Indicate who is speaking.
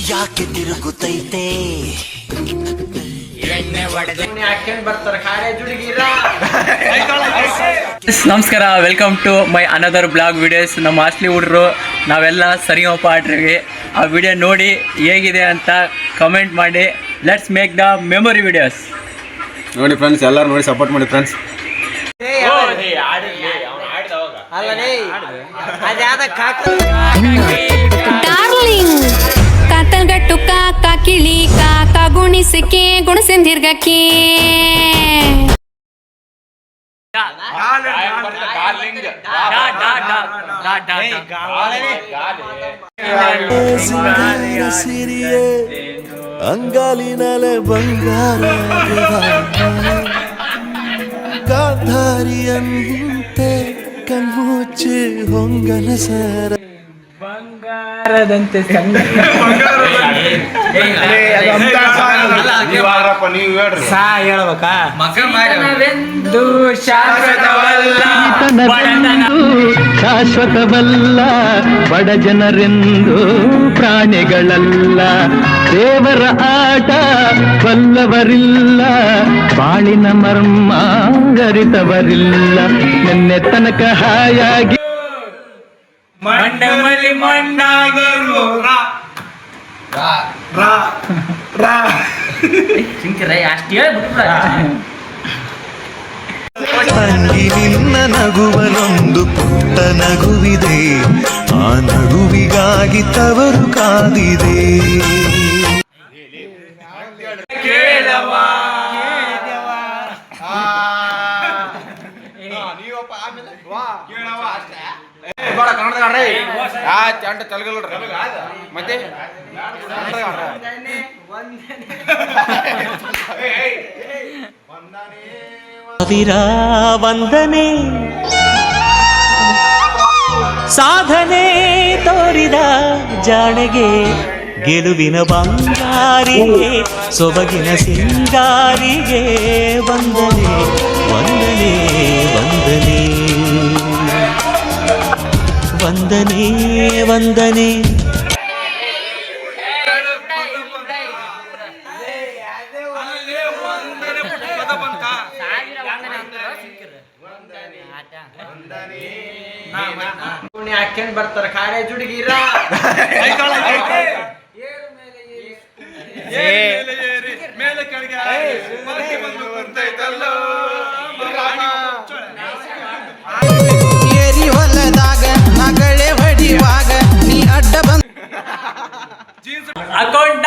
Speaker 1: ಯಾಕೆ ತಿರುಗುತ್ತೈತೆ
Speaker 2: ನಮಸ್ಕಾರ, welcome to my another blog videos. ನಮ್ಮ ಹಾಸ್ಟ್ಲಿ ಹುಡ್ರು ನಾವೆಲ್ಲ ಸರಿಗಮಪ ಆಡ್ರಿ. ಆ ವಿಡಿಯೋ ನೋಡಿ ಹೇಗಿದೆ ಅಂತ ಕಮೆಂಟ್ ಮಾಡಿ. Let's make the memory videos.
Speaker 3: ನೋಡಿ ಫ್ರೆಂಡ್ಸ್, ಎಲ್ಲರೂ ನೋಡಿ ಸಪೋರ್ಟ್ ಮಾಡಿ ಫ್ರೆಂಡ್ಸ್.
Speaker 4: ಡಾರ್ಲಿಂಗ್ ಕಾತಲ್ಗಟ್ಟು ಕಾಕ ಕಿಳಿ ಕಾಕ ಗುಣಿಸಿಕೆ ಗುಣಸಿಂದಿರ್ಗಕ್ಕೆ
Speaker 1: ಸಿರಿಯೇ ಅಂಗಾಲಿನಲೆ ಬಂಗಾರ ಗಾಂಧಾರಿಯಂತೆ ಕಣ್ಮುಚ್ಚಿ ಹೊಂಗನ ಸರ
Speaker 2: ಬಂಗಾರದಂತೆ
Speaker 5: ಶಾಶ್ವತವಲ್ಲ ಬಡ ಜನರೆಂದು ಪ್ರಾಣಿಗಳಲ್ಲ. ದೇವರ ಆಟ ಬಲ್ಲವರಿಲ್ಲ, ಬಾಳಿನ ಮರ್ಮ ಗರಿತವರಿಲ್ಲ. ನಿನ್ನೆ ತನಕ ಹಾಯಾಗಿ
Speaker 2: ಮಂಡಮಲ್ಲಿ ಮಣ್ಣಾಗಿರು
Speaker 1: ತಂಗಿ ನಿನ್ನ ನಗುವಲೊಂದು ಪುಟ್ಟ ನಗುವಿದೆ, ಆ ನಗುವಿಗಾಗಿ ತವರು ಕಾದಿದೆ.
Speaker 3: ಮತ್ತೆ
Speaker 1: ಸಾವಿರ ವಂದನೆ ಸಾಧನೆ ತೋರಿದ ಜಾಣೆಗೆ, ಗೆಲುವಿನ ಬಂಗಾರಿಗೆ ಸೊಬಗಿನ ಸಿಂಗಾರಿಗೆ ವಂದನೆ ವಂದನೆ ವಂದನೆ ವಂದನೆ ವಂದನೆ.
Speaker 2: ಹಾಕ್ಯಂಡ್ ಬರ್ತಾರ ಕಾಲೇಜ್ ಹುಡುಗಿರ
Speaker 6: ಏರಿ ಹೊಲದಾಗ ಮಗಳೇ ಹೊಡಿವಾಗ ನೀ ಅಡ್ಡ ಬಂದ
Speaker 2: ಅಕೌಂಟ್